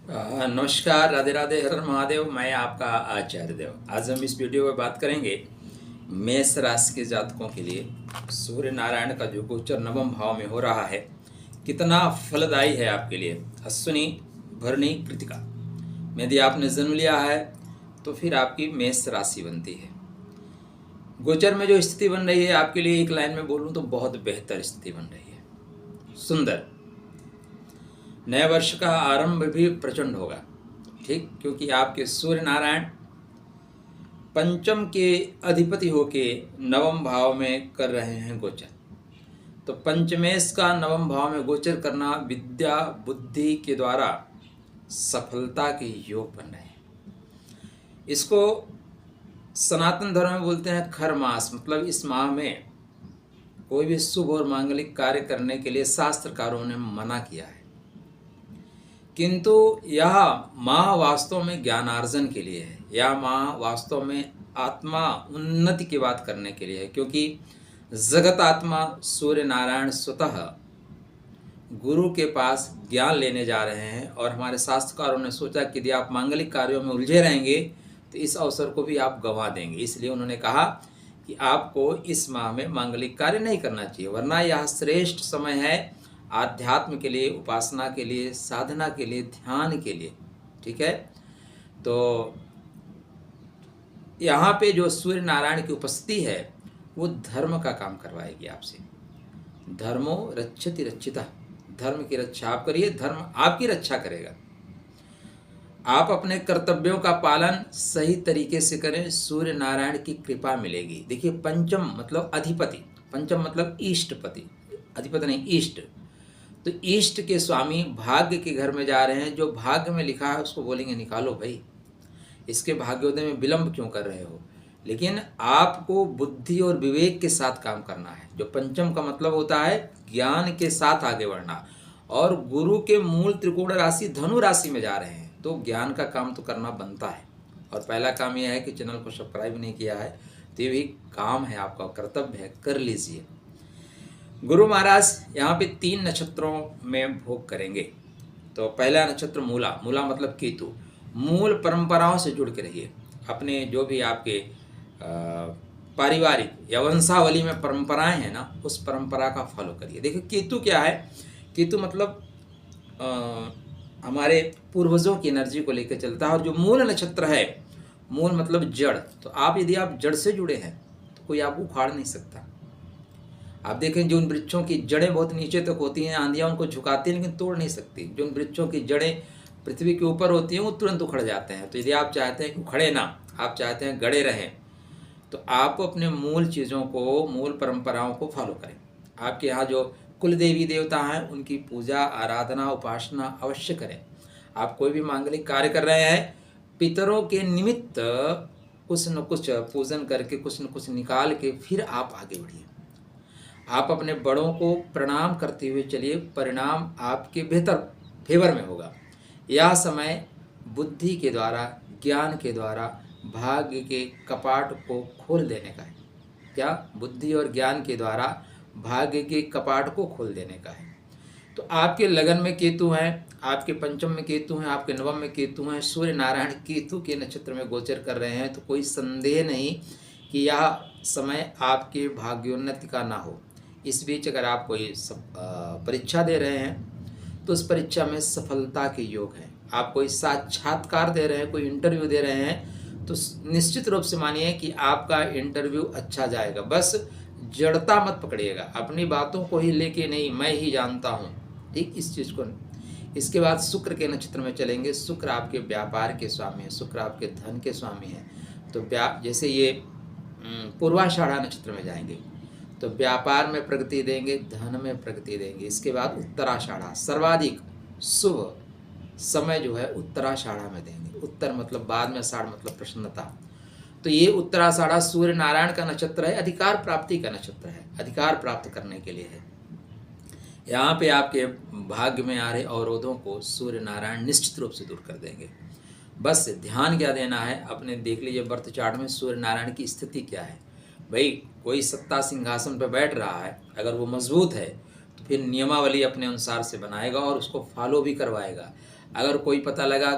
नमस्कार, राधे राधे, हर हर महादेव। मैं आपका आचार्य देव। आज हम इस वीडियो में बात करेंगे मेष राशि के जातकों के लिए सूर्य नारायण का जो गोचर नवम भाव में हो रहा है कितना फलदायी है आपके लिए। अश्विनी, भरणी, कृतिका में यदि आपने जन्म लिया है तो फिर आपकी मेष राशि बनती है। गोचर में जो स्थिति बन रही है आपके लिए, एक लाइन में बोलूँ तो बहुत बेहतर स्थिति बन रही है, सुंदर। नए वर्ष का आरंभ भी प्रचंड होगा, ठीक, क्योंकि आपके सूर्य नारायण पंचम के अधिपति होके नवम भाव में कर रहे हैं गोचर। तो पंचमेश का नवम भाव में गोचर करना विद्या बुद्धि के द्वारा सफलता के योग बन रहे हैं। इसको सनातन धर्म में बोलते हैं खर मास। मतलब इस माह में कोई भी शुभ और मांगलिक कार्य करने के लिए शास्त्रकारों ने मना किया है, किंतु यह माह वास्तव में ज्ञानार्जन के लिए है। यह माह वास्तव में आत्मा उन्नति की बात करने के लिए है, क्योंकि जगत आत्मा सूर्य नारायण स्वतः गुरु के पास ज्ञान लेने जा रहे हैं। और हमारे शास्त्रकारों ने सोचा कि यदि आप मांगलिक कार्यों में उलझे रहेंगे तो इस अवसर को भी आप गंवा देंगे। इसलिए उन्होंने कहा कि आपको इस माह में मांगलिक कार्य नहीं करना चाहिए, वरना यह श्रेष्ठ समय है आध्यात्म के लिए, उपासना के लिए, साधना के लिए, ध्यान के लिए। ठीक है, तो यहाँ पे जो सूर्य नारायण की उपस्थिति है वो धर्म का काम करवाएगी आपसे। धर्मो रक्षति रक्षिता, धर्म की रक्षा आप करिए, धर्म आपकी रक्षा करेगा। आप अपने कर्तव्यों का पालन सही तरीके से करें, सूर्य नारायण की कृपा मिलेगी। देखिए, पंचम मतलब अधिपति, पंचम मतलब इष्टपति, अधिपति नहीं, इष्ट। तो इष्ट के स्वामी भाग्य के घर में जा रहे हैं। जो भाग्य में लिखा है उसको बोलेंगे निकालो भाई, इसके भाग्योदय में विलंब क्यों कर रहे हो। लेकिन आपको बुद्धि और विवेक के साथ काम करना है। जो पंचम का मतलब होता है ज्ञान के साथ आगे बढ़ना। और गुरु के मूल त्रिकोण राशि धनु राशि में जा रहे हैं, तो ज्ञान का काम तो करना बनता है। और पहला काम यह है कि चैनल को सब्सक्राइब नहीं किया है तो ये भी काम है, आपका कर्तव्य है, कर लीजिए। गुरु महाराज यहाँ पे 3 नक्षत्रों में भोग करेंगे। तो पहला नक्षत्र मूला, मूला मतलब केतु। मूल परंपराओं से जुड़ के रहिए। अपने जो भी आपके पारिवारिक या वंशावली में परंपराएं हैं ना, उस परंपरा का फॉलो करिए। देखिए, केतु क्या है? केतु मतलब हमारे पूर्वजों की एनर्जी को लेकर चलता है। और जो मूल नक्षत्र है, मूल मतलब जड़। तो आप यदि आप जड़ से जुड़े हैं तो कोई आपको उखाड़ नहीं सकता। आप देखें, जो उन वृक्षों की जड़ें बहुत नीचे तक होती हैं, आंधियाँ उनको झुकाती हैं लेकिन तोड़ नहीं सकती। जो उन वृक्षों की जड़ें पृथ्वी के ऊपर होती हैं वो तुरंत उखड़ जाते हैं। तो यदि आप चाहते हैं कि उखड़े ना, आप चाहते हैं गड़े रहें, तो आप अपने मूल चीज़ों को, मूल परंपराओं को फॉलो करें। आपके यहाँ जो कुल देवी देवता हैं उनकी पूजा, आराधना, उपासना अवश्य करें। आप कोई भी मांगलिक कार्य कर रहे हैं, पितरों के निमित्त कुछ न कुछ पूजन करके, कुछ न कुछ निकाल के फिर आप आगे बढ़िए। आप अपने बड़ों को प्रणाम करते हुए चलिए, परिणाम आपके बेहतर फेवर में होगा। यह समय बुद्धि के द्वारा, ज्ञान के द्वारा भाग्य के कपाट को खोल देने का है। क्या? बुद्धि और ज्ञान के द्वारा भाग्य के कपाट को खोल देने का है। तो आपके लगन में केतु हैं, आपके पंचम में केतु हैं, आपके नवम में केतु हैं। सूर्य नारायण केतु के नक्षत्र में गोचर कर रहे हैं, तो कोई संदेह नहीं कि यह समय आपके भाग्योन्नति का ना हो। इस बीच अगर आप कोई परीक्षा दे रहे हैं तो उस परीक्षा में सफलता के योग हैं। आप कोई साक्षात्कार दे रहे हैं, कोई इंटरव्यू दे रहे हैं, तो निश्चित रूप से मानिए कि आपका इंटरव्यू अच्छा जाएगा। बस जड़ता मत पकड़िएगा, अपनी बातों को ही लेके नहीं, मैं ही जानता हूँ, ठीक, इस चीज़ को। इसके बाद शुक्र के नक्षत्र में चलेंगे। शुक्र आपके व्यापार के स्वामी है, शुक्र आपके धन के स्वामी है। तो जैसे ये पूर्वाषाढ़ा नक्षत्र में जाएंगे तो व्यापार में प्रगति देंगे, धन में प्रगति देंगे। इसके बाद उत्तराषाढ़ा, सर्वाधिक शुभ समय जो है उत्तराषाढ़ा में देंगे। उत्तर मतलब बाद में, आषाढ़ मतलब प्रसन्नता। तो ये उत्तराषाढ़ा सूर्य नारायण का नक्षत्र है, अधिकार प्राप्ति का नक्षत्र है, अधिकार प्राप्त करने के लिए है। यहाँ पे आपके भाग्य में आ रहे अवरोधों को सूर्य नारायण निश्चित रूप से दूर कर देंगे। बस ध्यान क्या देना है, अपने देख लीजिए बर्थ चार्ट में सूर्य नारायण की स्थिति क्या है। भाई, कोई सत्ता सिंहासन पर बैठ रहा है, अगर वो मजबूत है तो फिर नियमावली अपने अनुसार से बनाएगा और उसको फॉलो भी करवाएगा। अगर कोई पता लगा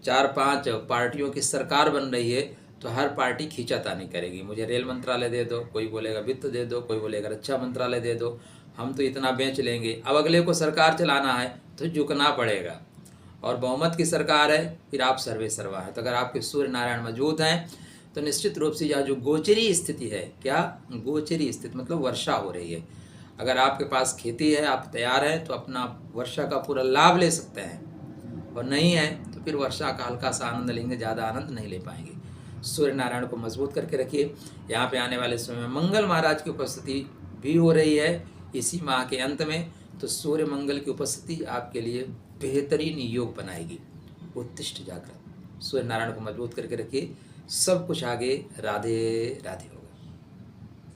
4-5 पार्टियों की सरकार बन रही है तो हर पार्टी खींचातानी करेगी, मुझे रेल मंत्रालय दे दो, कोई बोलेगा वित्त दे दो, कोई बोलेगा रक्षा मंत्रालय दे दो, हम तो इतना बेच लेंगे। अब अगले को सरकार चलाना है तो झुकना पड़ेगा, और बहुमत की सरकार है, फिर आप सर्वे सर्वा है। तो अगर आपके सूर्य नारायण मजबूत हैं तो निश्चित रूप से यह जो गोचरी स्थिति है, क्या गोचरी स्थिति मतलब वर्षा हो रही है, अगर आपके पास खेती है, आप तैयार हैं तो अपना वर्षा का पूरा लाभ ले सकते हैं, और नहीं है तो फिर वर्षा का हल्का सा आनंद लेंगे, ज़्यादा आनंद नहीं ले पाएंगे। सूर्य नारायण को मजबूत करके रखिए। यहाँ पे आने वाले समय में मंगल महाराज की उपस्थिति भी हो रही है इसी माह के अंत में, तो सूर्य मंगल की उपस्थिति आपके लिए बेहतरीन योग बनाएगी। उत्तिष्ठ जागृत, सूर्य नारायण को मजबूत करके रखिए। सब कुछ आगे। राधे राधे।